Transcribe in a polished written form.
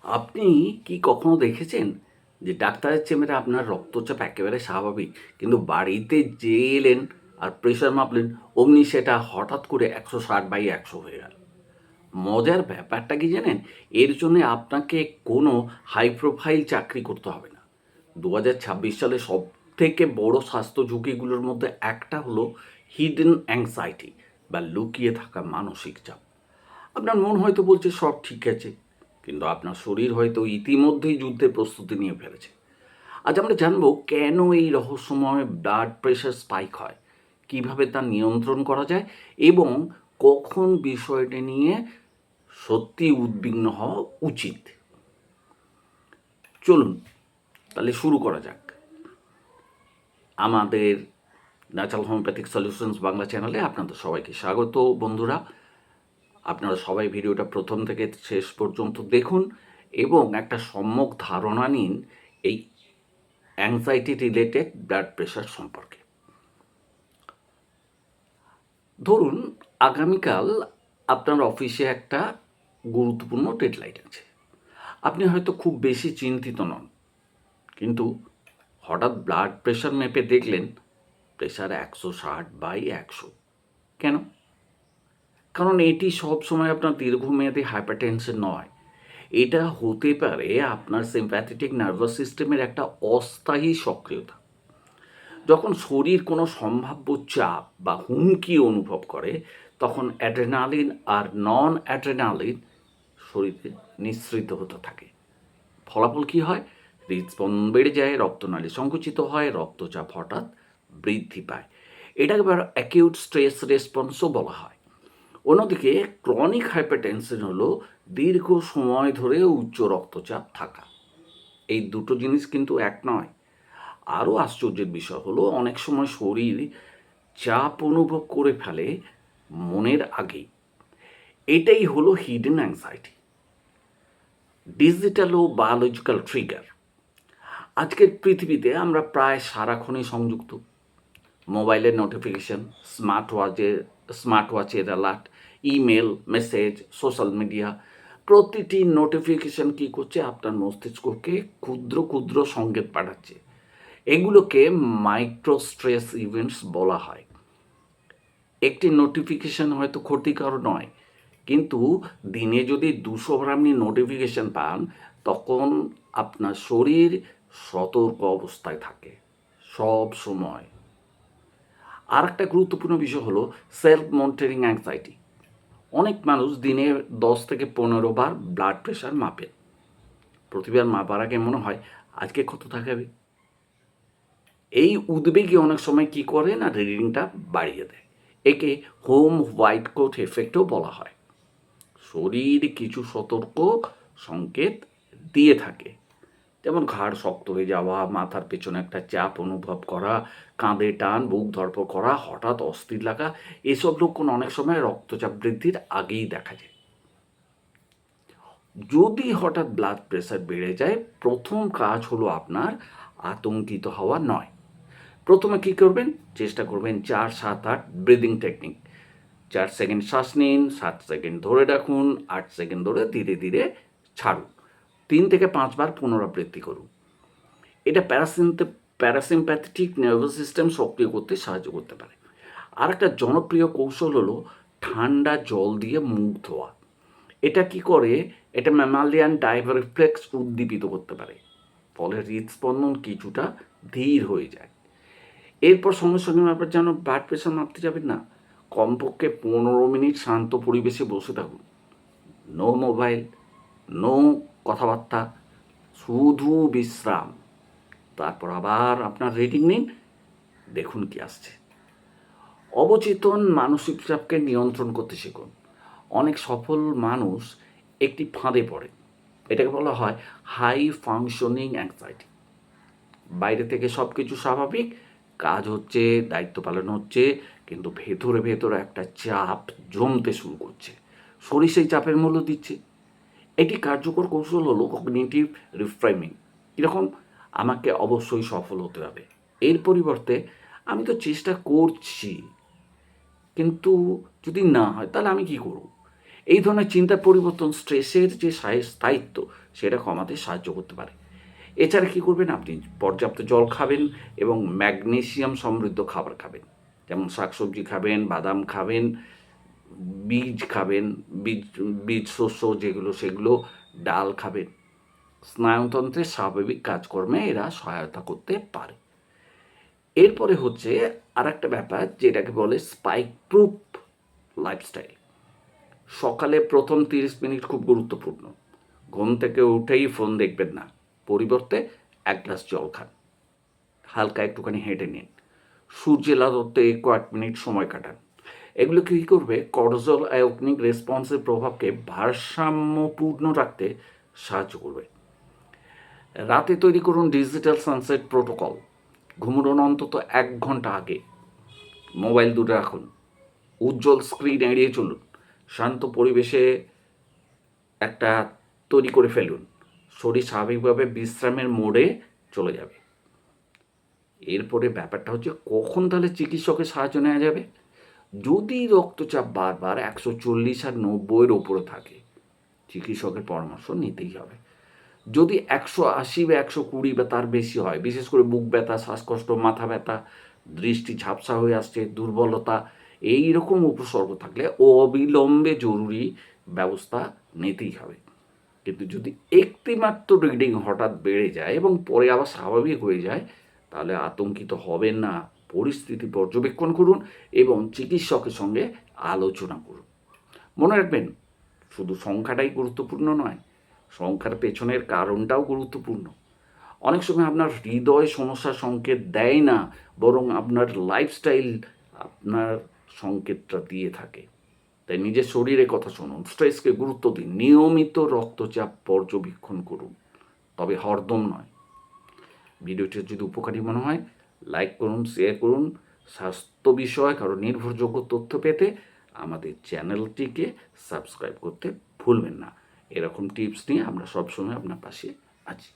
আপনি কি কখনো দেখেছেন যে ডাক্তারের চেম্বারে আপনার রক্তচাপ একেবারে স্বাভাবিক, কিন্তু বাড়িতে যে এলেন আর প্রেশার মাপলেন, অমনি সেটা হঠাৎ করে 160/100 হয়ে গেল? মজার ব্যাপারটা কি জানেন? এর জন্য আপনাকে কোনো হাই প্রোফাইল চাকরি করতে হবে না। 2026 সালে সব থেকে বড় স্বাস্থ্য ঝুঁকিগুলোর মধ্যে একটা হলো হিডেন অ্যাংজাইটি বা লুকিয়ে থাকা মানসিক চাপ। আপনার মন হয়তো বলছে সব ঠিক আছে, কিন্তু আপনার শরীর হয়তো ইতিমধ্যেই যুদ্ধের প্রস্তুতি নিয়ে ফেলেছে। আজ আমরা জানবো কেন এই রহস্যময় ব্লাড প্রেশার স্পাইক হয়, কিভাবে তা নিয়ন্ত্রণ করা যায় এবং কখন বিষয়টি নিয়ে সত্যি উদ্বিগ্ন হওয়া উচিত। চলুন তাহলে শুরু করা যাক। আমাদের ন্যাচারাল হোমিওপ্যাথিক সলিউশনস বাংলা চ্যানেলে আপনাদের সবাইকে স্বাগত। বন্ধুরা, আপনারা সবাই ভিডিওটা প্রথম থেকে শেষ পর্যন্ত দেখুন এবং একটা সম্যক ধারণা নিন এই অ্যাংজাইটি রিলেটেড ব্লাড প্রেশার সম্পর্কে। ধরুন আগামীকাল আপনার অফিসে একটা গুরুত্বপূর্ণ ডেডলাইন আছে। আপনি হয়তো খুব বেশি চিন্তিত নন, কিন্তু হঠাৎ ব্লাড প্রেশার মেপে দেখলেন প্রেশার 160/100। কেন? কারণ এটি সবসময় আপনার দীর্ঘমেয়াদী হাইপারটেনশন নয়। এটা হতে পারে আপনার সিম্প্যাথেটিক নার্ভাস সিস্টেমের একটা অস্থায়ী সক্রিয়তা। যখন শরীর কোনো সম্ভাব্য চাপ বা হুমকি অনুভব করে, তখন অ্যাড্রেনালিন আর নন অ্যাড্রেনালিন শরীরে নিঃসৃত হতে থাকে। ফলাফল কী হয়? হৃদস্পন্দন বেড়ে যায়, রক্তনালী সংকুচিত হয়, রক্তচাপ হঠাৎ বৃদ্ধি পায়। এটাকে আবার অ্যাকিউট স্ট্রেস রেসপন্সও বলা হয়। অন্যদিকে ক্রনিক হাইপারটেনশন হলো দীর্ঘ সময় ধরে উচ্চ রক্তচাপ থাকা। এই দুটো জিনিস কিন্তু এক নয়। আরও আশ্চর্যের বিষয় হলো অনেক সময় শরীর চাপ অনুভব করে ফেলে মনের আগেই। এটাই হলো হিডেন অ্যাংজাইটি, ডিজিটাল ও বায়োলজিক্যাল ট্রিগার। আজকের পৃথিবীতে আমরা প্রায় সারাক্ষণই সংযুক্ত। মোবাইলের নোটিফিকেশন, স্মার্ট ওয়াচের alert, email, message, social media, প্রতিটি নোটিফিকেশন কী করছে? আপনার মস্তিষ্ককে ক্ষুদ্র ক্ষুদ্র সংকেত পাঠাচ্ছে। এগুলোকে মাইক্রো স্ট্রেস ইভেন্টস বলা হয়। একটি নোটিফিকেশন হয়তো ক্ষতিকর নয়, কিন্তু দিনে যদি 200বার আপনি নোটিফিকেশন পান, তখন আপনার শরীর সতর্ক অবস্থায় থাকে সব সময়। আর একটা গুরুত্বপূর্ণ বিষয় হলো সেলফ মনিটরিং অ্যাংজাইটি। অনেক মানুষ দিনে 10 থেকে 15 বার ব্লাড প্রেশার মাপেন। প্রতিবার মাপার আগে মনে হয় আজকে কত থাকবে। এই উদ্বেগই অনেক সময় কী করে না, রিডিংটা বাড়িয়ে দেয়। একে হোম হোয়াইট কোট এফেক্টও বলা হয়। শরীর কিছু সতর্ক সংকেত দিয়ে থাকে, যেমন ঘাড় শক্ত হয়ে যাওয়া, মাথার পেছনে একটা চাপ অনুভব করা, কাঁধে টান, বুক ধড়ফড় করা, হঠাৎ অস্থির লাগা। এসব লক্ষণ অনেক সময় রক্তচাপ বৃদ্ধির আগেই দেখা যায়। যদি হঠাৎ ব্লাড প্রেশার বেড়ে যায়, প্রথম কাজ হলো আপনার আতঙ্কিত হওয়া নয়। প্রথমে কী করবেন? চেষ্টা করবেন 4-7-8 ব্রিদিং টেকনিক। 4 সেকেন্ড শ্বাস নিন, 7 সেকেন্ড ধরে রাখুন, 8 সেকেন্ড ধরে ধীরে ধীরে ছাড়ুন। 3 থেকে 5 বার পুনরাবৃত্তি করুন। এটা প্যারাসিম্প্যাথেটিক নার্ভাস সিস্টেম সক্রিয় করতে সাহায্য করতে পারে। আর একটা জনপ্রিয় কৌশল হলো ঠান্ডা জল দিয়ে মুখ ধোয়া। এটা কি করে? এটা ম্যামালিয়ান ডায়াফ্রাক্স উদ্দীপিত করতে পারে, ফলে হৃদস্পন্দন কিছুটা ধীর হয়ে যায়। এরপর সঙ্গে সঙ্গে আপনার যেন ব্লাড প্রেশার মাপতে যাবেন না, কমপক্ষে 15 মিনিট শান্ত পরিবেশে বসে থাকুন। নো মোবাইল, নো কথাবার্তা, শুধু বিশ্রাম। তারপর আবার আপনার রিডিং নিন, দেখুন কি আসছে। অবচেতন মানসিক চাপকে নিয়ন্ত্রণ করতে শিখুন। অনেক সফল মানুষ একটি ফাঁদে পড়ে, এটাকে বলা হয় হাই ফাংশনিং অ্যাংজাইটি। বাইরে থেকে সব কিছু স্বাভাবিক, কাজ হচ্ছে, দায়িত্ব পালন হচ্ছে, কিন্তু ভেতরে ভেতরে একটা চাপ জমতে শুরু করছে। শরীর সেই চাপের মূল্য দিচ্ছে। এটি কার্যকর কৌশল হলো কগনিটিভ রিফ্রেমিং। কীরকম? আমাকে অবশ্যই সফল হতে হবে, এর পরিবর্তে আমি তো চেষ্টা করছি, কিন্তু যদি না হয় তাহলে আমি কী করব? এই ধরনের চিন্তার পরিবর্তন স্ট্রেসের যে স্থায়িত্ব সেটা কমাতে সাহায্য করতে পারে। এছাড়া কী করবেন, আপনি পর্যাপ্ত জল খাবেন এবং ম্যাগনেসিয়াম সমৃদ্ধ খাবার খাবেন, যেমন শাকসবজি খাবেন, বাদাম খাবেন, বীজ খাবেন, বীজ বীজ শস্য যেগুলো সেগুলো, ডাল খাবেন। স্নায়ুতন্ত্রের স্বাভাবিক কাজকর্মে এরা সহায়তা করতে পারে। এরপরে হচ্ছে আর একটা ব্যাপার, যেটাকে বলে স্পাইক প্রুফ লাইফস্টাইল। সকালে প্রথম 30 মিনিট খুব গুরুত্বপূর্ণ। ঘুম থেকে উঠেই ফোন দেখবেন না, পরিবর্তে 1 গ্লাস জল খান, হালকা একটুখানি হেঁটে নিন, সূর্যের আলোতে কয়েক মিনিট সময় কাটান। এগুলো কী করবে, কর্টিসল আয়োনিক রেসপন্সের প্রভাবকে ভারসাম্যপূর্ণ রাখতে সাহায্য করবে। রাতে তৈরি করুন ডিজিটাল সানসেট প্রোটোকল। ঘুমানোর অন্তত 1 ঘন্টা আগে মোবাইল দূরে রাখুন, উজ্জ্বল স্ক্রিন এড়িয়ে চলুন, শান্ত পরিবেশে একটা তৈরি করে ফেলুন। শরীর স্বাভাবিকভাবে বিশ্রামের মোডে চলে যাবে। এরপরে ব্যাপারটা হচ্ছে কখন তাহলে চিকিৎসকের সাহায্য নেওয়া যাবে। যদি রক্তচাপ বারবার 140 আর 90-এর ওপরে থাকে, চিকিৎসকের পরামর্শ নিতেই হবে। যদি 180 বা 120 বা তার বেশি হয়, বিশেষ করে বুক ব্যথা, শ্বাসকষ্ট, মাথা ব্যথা, দৃষ্টি ঝাপসা হয়ে আসছে, দুর্বলতা, এই রকম উপসর্গ থাকলে অবিলম্বে জরুরি ব্যবস্থা নিতেই হবে। কিন্তু যদি একটিমাত্র রিডিং হঠাৎ বেড়ে যায় এবং পরে আবার স্বাভাবিক হয়ে যায়, তাহলে আতঙ্কিত হবেন না। পরিস্থিতি পর্যবেক্ষণ করুন এবং চিকিৎসকের সঙ্গে আলোচনা করুন। মনে রাখবেন, শুধু সংখ্যাটাই গুরুত্বপূর্ণ নয়, সংখ্যার পেছনের কারণটাও গুরুত্বপূর্ণ। অনেক সময় আপনার হৃদয় সমস্যার সংকেত দেয় না, বরং আপনার লাইফস্টাইল আপনার সংকেতটা দিয়ে থাকে। তাই নিজের শরীরের কথা শুনুন, স্ট্রেসকে গুরুত্ব দিন, নিয়মিত রক্তচাপ পর্যবেক্ষণ করুন, তবে হরদম নয়। ভিডিওটি যদি উপকারী মনে হয়, লাইক করুন, শেয়ার করুন। স্বাস্থ্য বিষয়ক আরও নির্ভরযোগ্য তথ্য পেতে আমাদের চ্যানেলটিকে সাবস্ক্রাইব করতে ভুলবেন না। এরকম টিপস নিয়ে আমরা সবসময় আপনার পাশে আছি।